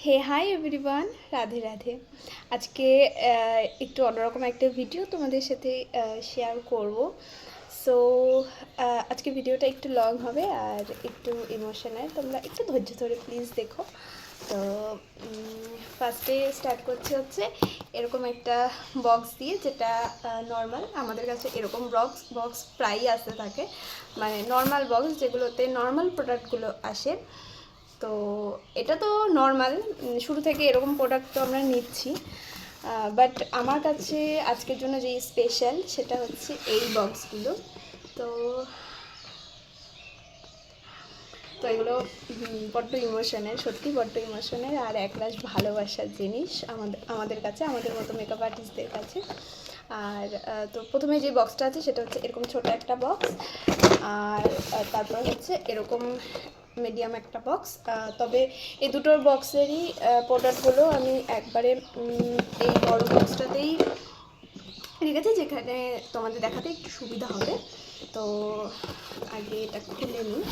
হে hi everyone, Radhe Radhe. আজকে একটু অন্যরকম একটা ভিডিও তোমাদের সাথে শেয়ার করব। সো আজকে ভিডিওটা একটু লং হবে আর একটু ইমোশনাল, তোমরা একটু ধৈর্য ধরে প্লিজ দেখো। তো ফার্স্টে স্টার্ট করছে হচ্ছে এরকম একটা বক্স দিয়ে, যেটা নর্মাল আমাদের কাছে এরকম বক্স প্রায়ই আসতে থাকে, মানে নর্মাল বক্স যেগুলোতে নর্মাল প্রোডাক্টগুলো আসে। তো এটা তো নর্মাল, শুরু থেকে এরকম প্রোডাক্ট তো আমরা নিচ্ছি, বাট আমার কাছে আজকের জন্য যেই স্পেশাল সেটা হচ্ছে এই বক্সগুলো। তো তো এগুলো বড্ড ইমোশনের, সত্যি বড্ড ইমোশনের আর একরাশ ভালোবাসার জিনিস আমাদের কাছে, আমাদের মতো মেকআপ আর্টিস্টদের কাছে। আর তো প্রথমে যে বক্সটা আছে সেটা হচ্ছে এরকম ছোট একটা বক্স, আর তারপর হচ্ছে এরকম মিডিয়াম একটা বক্স। তবে এই দুটোর বক্সেরই প্রোডাক্টগুলো আমি একবারে এই বড় বক্সটাতেই রেখেছি, যেখানে তোমাদের দেখাতে একটু সুবিধা হবে। তো আগে এটা খুলে নিই।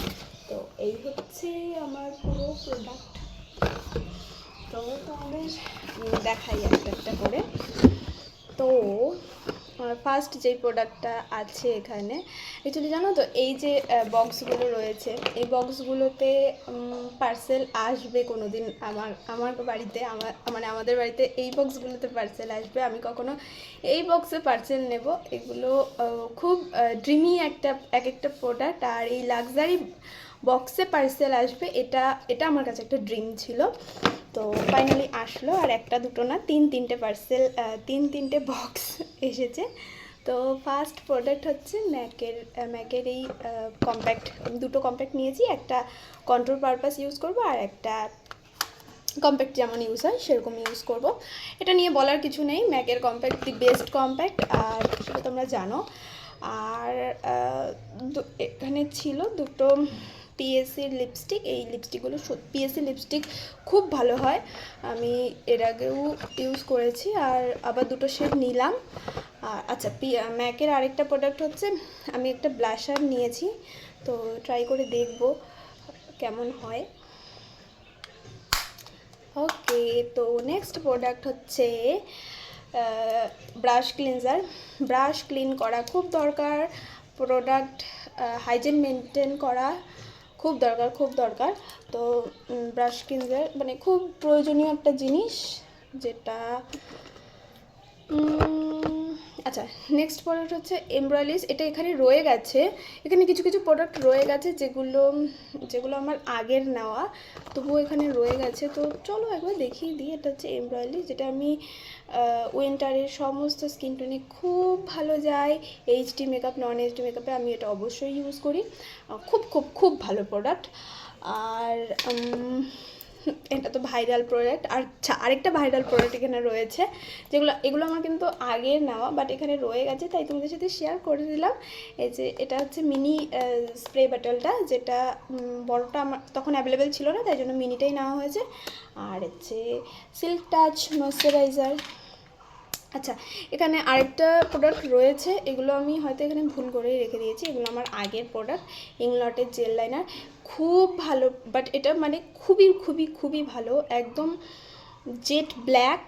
তো এই হচ্ছে আমার পুরো প্রোডাক্ট। তো তোমাদের দেখাই একটা একটা করে। তো ফার্স্ট যেই প্রোডাক্টটা আছে এখানে, অ্যাকচুয়ালি জানো তো এই যে বক্সগুলো রয়েছে, এই বক্সগুলোতে পার্সেল আসবে কোনো দিন আমার বাড়িতে, মানে আমাদের বাড়িতে এই বক্সগুলোতে পার্সেল আসবে। আমি কখনো এই বক্সে পার্সেল নেব, এগুলো খুব ড্রিমি এক একটা প্রোডাক্ট। আর এই লাক্সারি বক্সে পার্সেল আসবে, এটা আমার কাছে একটা ড্রিম ছিল। তো ফাইনালি আসলো, আর একটা দুটো না, তিনটে পার্সেল, তিনটে বক্স এসেছে। তো ফার্স্ট প্রোডাক্ট হচ্ছে ম্যাকের এই কম্প্যাক্ট, দুটো কম্প্যাক্ট নিয়েছি, একটা কন্ট্রোল পারপাস ইউজ করব আর একটা কম্প্যাক্ট যেমন ইউজ হয় সেরকম ইউজ করব। এটা নিয়ে বলার কিছু নেই, ম্যাকের কম্প্যাক্ট দি বেস্ট কম্প্যাক্ট, আর সেটা তোমরা জানো। আর এখানে ছিল দুটো পিএসসির লিপস্টিক। এই লিপস্টিকগুলো পিএসসি লিপস্টিক খুব ভালো হয়, আমি এর আগেও ইউজ করেছি, আর আবার দুটো শেড নিলাম। আচ্ছা, ম্যাকের আরেকটা প্রোডাক্ট হচ্ছে আমি একটা ব্লাশার নিয়েছি, তো ট্রাই করে দেখব কেমন হয়। ওকে, তো নেক্সট প্রোডাক্ট হচ্ছে ব্রাশ ক্লিনজার। ব্রাশ ক্লিন করা খুব দরকার, প্রোডাক্ট হাইজিন মেনটেন করা খুব দরকার। তো ব্রাশ ক্লিনজার মানে খুব প্রয়োজনীয় একটা জিনিস, যেটা আচ্ছা, নেক্সট প্রোডাক্ট হচ্ছে এমব্রয়লিস। এটা এখানে রয়ে গেছে, এখানে কিছু কিছু প্রোডাক্ট রয়ে গেছে যেগুলো আমার আগের নেওয়া, তবুও এখানে রয়ে গেছে। তো চলো একবার দেখিয়ে দিই। এটা হচ্ছে এমব্রয়লিস, যেটা আমি উইন্টারের সমস্ত স্কিন টোনে খুব ভালো যায়। এইচডি মেকআপ, নন এইচডি মেকআপে আমি এটা অবশ্যই ইউজ করি, খুব খুব খুব ভালো প্রোডাক্ট। আর এটা তো ভাইরাল প্রোডাক্ট। আর আরেকটা ভাইরাল প্রোডাক্ট এখানে রয়েছে, এগুলো আমার কিন্তু আগের নেওয়া, বাট এখানে রয়ে গেছে তাই তোমাদের সাথে শেয়ার করে দিলাম। এই যে এটা হচ্ছে মিনি স্প্রে বটলটা, যেটা বড়টা আমার তখন অ্যাভেলেবেল ছিল না, তাই জন্য মিনিটাই নেওয়া হয়েছে। আর হচ্ছে সিল্ক টাচ ময়শ্চারাইজার। আচ্ছা, এখানে আরেকটা প্রোডাক্ট রয়েছে, এগুলো আমি হয়তো এখানে ভুল করেই রেখে দিয়েছি, এগুলো আমার আগের প্রোডাক্ট, ইংলটের জেল লাইনার। খুব ভালো, বাট এটা মানে খুবই খুবই খুবই ভালো, একদম জেট ব্ল্যাক,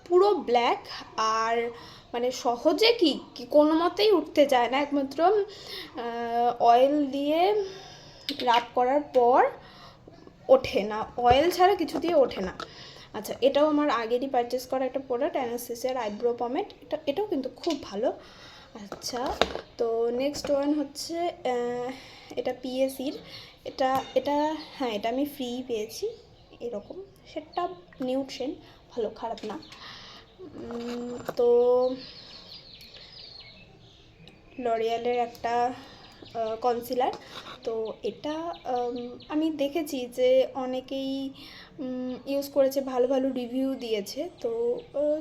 পুরো ব্ল্যাক। আর মানে সহজে কি কোনো মতেই উঠতে চায় না, একমাত্র অয়েল দিয়ে রাব করার পর ওঠে না, অয়েল ছাড়া কিছু দিয়ে ওঠে না। আচ্ছা, এটাও আমার আগেরই পারচেস করা একটা প্রোডাক্ট, অ্যানাস্টেসিয়ার আইব্রো পমেড। এটাও কিন্তু খুব ভালো। আচ্ছা, তো নেক্সট ওয়ান হচ্ছে এটা পিএসির, এটা এটা হ্যাঁ, এটা আমি ফ্রি পেয়েছি, এরকম সেটা নিউড শেড, ভালো, খারাপ না। তো লরিয়ালের একটা কনসিলার। তো এটা আমি দেখেছি যে অনেকেই ইউজ করেছে, ভালো ভালো রিভিউ দিয়েছে। তো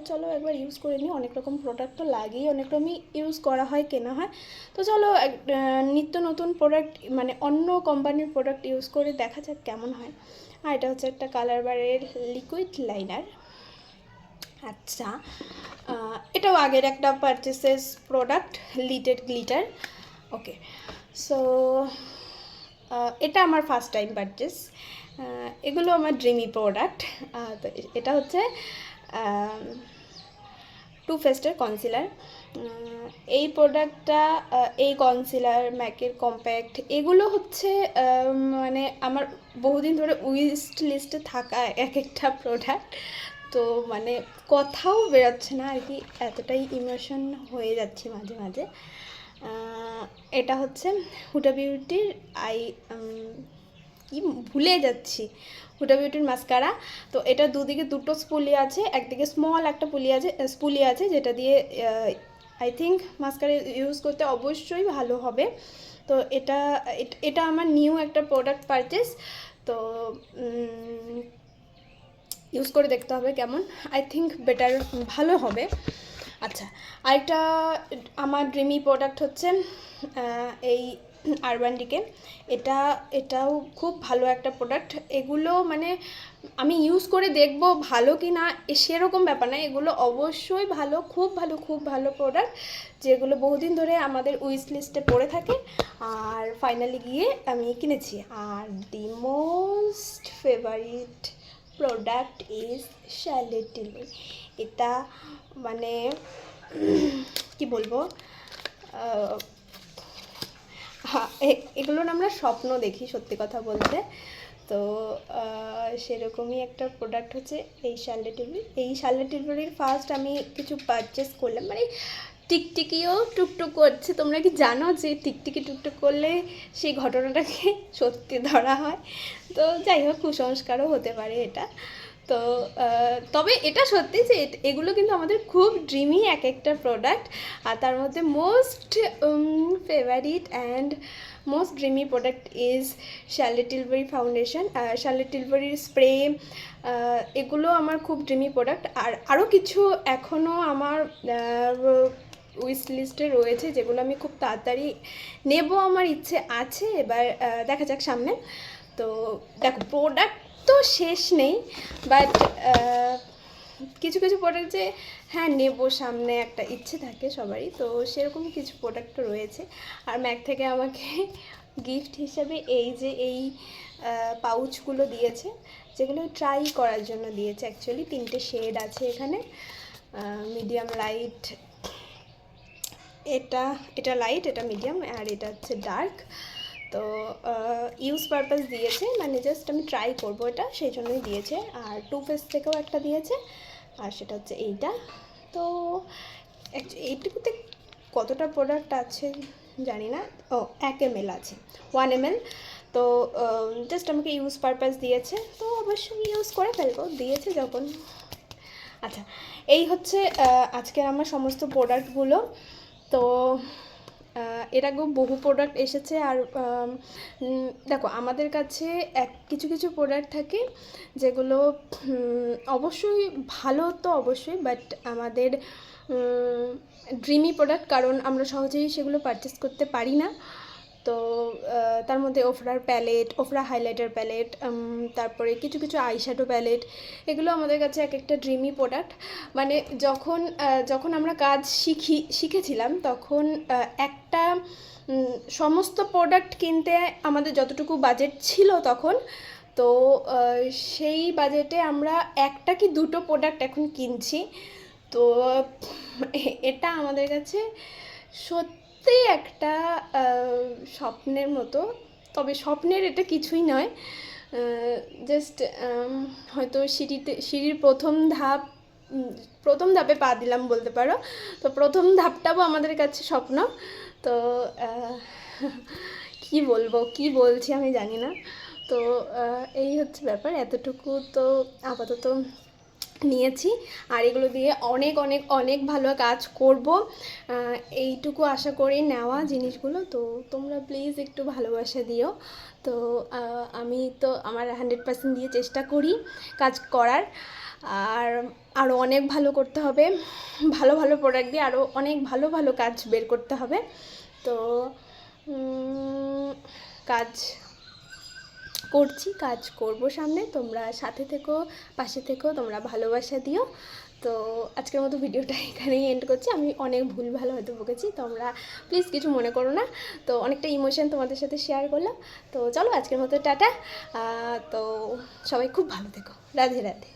চলো একবার ইউজ করে নিই, অনেক রকম প্রোডাক্ট তো লাগেই, অনেক রকমই ইউজ করা হয়, কেনা হয়। তো চলো নিত্য নতুন প্রোডাক্ট, মানে অন্য কোম্পানির প্রোডাক্ট ইউজ করে দেখা যাক কেমন হয়। আর এটা হচ্ছে একটা কালার বারের লিকুইড লাইনার। আচ্ছা, এটাও আগের একটা পারচেসেস প্রোডাক্ট, লিটেড গ্লিটার। ওকে, সো এটা আমার ফার্স্ট টাইম পারচেস। এগুলো আমার ড্রিমি প্রোডাক্ট। তো এটা হচ্ছে টু ফেস্টের কনসিলার। এই প্রোডাক্টটা, এই কনসিলার, ম্যাকের কম্প্যাক্ট, এগুলো হচ্ছে মানে আমার বহুদিন ধরে উইশ লিস্টে থাকা এক একটা প্রোডাক্ট। তো মানে কথাও বেরোচ্ছে না আর কি, এতটাই ইমোশন হয়ে যাচ্ছে মাঝে মাঝে। এটা হচ্ছে হুডা বিউটির কি ভুলে যাচ্ছি, হুডা বিউটির মাস্কারা। তো এটা দুদিকে দুটো স্পুলি আছে, একদিকে স্মল একটা স্পুলি আছে যেটা দিয়ে আই থিঙ্ক মাস্কারা ইউজ করতে অবশ্যই ভালো হবে। তো এটা আমার নিউ একটা প্রোডাক্ট পারচেস। তো ইউজ করে দেখতে হবে কেমন, আই থিঙ্ক বেটার, ভালো হবে। আচ্ছা, আরেকটা আমার ড্রিমি প্রোডাক্ট হচ্ছে এই আরবান ডিকে। এটাও খুব ভালো একটা প্রোডাক্ট। এগুলো মানে আমি ইউজ করে দেখব ভালো কি না সেরকম ব্যাপার না, এগুলো অবশ্যই ভালো, খুব ভালো প্রোডাক্ট, যেগুলো বহুদিন ধরে আমাদের উইশ লিস্টে পড়ে থাকে আর ফাইনালি গিয়ে আমি কিনেছি। আর the most favourite product is Charlotte Tilbury. এটা মানে কি বলবো, এগুলোর আমরা স্বপ্ন দেখি সত্যি কথা বলতে। তো সেরকমই একটা প্রোডাক্ট হচ্ছে এই শার্লেট টিলবারি। এই শার্লেট টিলবারির ফার্স্ট আমি কিছু পারচেস করলাম, মানে টিকটিকিও টুকটুক করছে। তোমরা কি জানো যে টিকটিকি টুকটুক করলে সেই ঘটনাটাকে সত্যি ধরা হয়? তো যাই হোক, কুসংস্কারও হতে পারে এটা। তো তবে এটা সত্যি যে এগুলো কিন্তু আমাদের খুব ড্রিমি এক একটা প্রোডাক্ট। আর তার মধ্যে most favourite and most dreamy product is Charlotte Tilbury foundation, Charlotte টিলবারির স্প্রে, এগুলো আমার খুব ড্রিমি প্রোডাক্ট। আর আরও কিছু এখনও আমার উইশ লিস্টে রয়েছে যেগুলো আমি খুব তাড়াতাড়ি নেব, আমার ইচ্ছে আছে। এবার দেখা যাক সামনে। তো দেখো, প্রোডাক্ট তো শেষ নেই, বাট কিছু প্রোডাক্ট যে হ্যাঁ নেব সামনে একটা ইচ্ছে থাকে সবারই, তো সেরকম কিছু প্রোডাক্ট রয়েছে। আর ম্যাক থেকে আমাকে গিফট হিসাবে এই পাউচগুলো দিয়েছে, যেগুলো ট্রাই করার জন্য দিয়েছে। অ্যাকচুয়ালি 3টে শেড আছে এখানে, মিডিয়াম, লাইট, এটা লাইট, এটা মিডিয়াম, আর এটা হচ্ছে ডার্ক। তো ইউজ পারপাস দিয়েছে, মানে জাস্ট আমি ট্রাই করবো এটা, সেই জন্যই দিয়েছে। আর টু ফেস থেকেও একটা দিয়েছে, আর সেটা হচ্ছে এইটা। তো এইটুকুতে কতটা প্রোডাক্ট আছে জানি না, 1 ml আছে, 1 ml। তো জাস্ট আমাকে ইউজ পারপাস দিয়েছে, তো অবশ্যই ইউজ করে ফেলবো, দিয়েছে যখন। আচ্ছা, এই হচ্ছে আজকের আমার সমস্ত প্রোডাক্টগুলো। তো এর আগেও বহু প্রোডাক্ট এসেছে। আর দেখো, আমাদের কাছে কিছু প্রোডাক্ট থাকে যেগুলো অবশ্যই ভালো, তো অবশ্যই, বাট আমাদের ড্রিমি প্রোডাক্ট, কারণ আমরা সহজেই সেগুলো পারচেস করতে পারি না। তো তার মধ্যে ওফরা হাইলাইটার প্যালেট, তারপরে কিছু আইশ্যাডো প্যালেট, এগুলো আমাদের কাছে এক একটা ড্রিমি প্রোডাক্ট। মানে যখন আমরা কাজ শিখেছিলাম তখন একটা সমস্ত প্রোডাক্ট কিনতে আমাদের যতটুকু বাজেট ছিল তখন, তো সেই বাজেটে আমরা একটা কি দুটো প্রোডাক্ট এখন কিনছি। তো এটা আমাদের কাছে সত্যি একটা স্বপ্নের মতো। তবে স্বপ্নের এটা কিছুই নয়, জাস্ট হয়তো সিঁড়ির প্রথম ধাপে পা দিলাম বলতে পারো। তো প্রথম ধাপটাও আমাদের কাছে স্বপ্ন। তো কি বলছি আমি জানি না। তো এই হচ্ছে ব্যাপার, এতটুকু তো আপাতত নিয়েছি। আর এগুলো দিয়ে অনেক ভালো কাজ করব, এইটুকু আশা করি নেওয়া জিনিসগুলো। তো তোমরা প্লিজ একটু ভালোবাসা দিও। তো আমি তো আমার 100% দিয়ে চেষ্টা করি কাজ করার, আর আরও অনেক ভালো করতে হবে, ভালো প্রোডাক্ট দিয়ে আরও অনেক ভালো কাজ বের করতে হবে। তো কাজ করছি, কাজ করব সামনে। তোমরা সাথে থেকো, পাশে থেকো, তোমরা ভালোবাসা দিও। তো আজকের মতো ভিডিওটা এখানেই এন্ড করছি। আমি অনেক ভুলভাল হয়তো বকেছি, তোমরা প্লিজ কিছু মনে করো না। তো অনেকটা ইমোশন তোমাদের সাথে শেয়ার করলাম। তো চলো আজকের মতো টাটা। তো সবাই খুব ভালো থেকো। রাধে রাধে।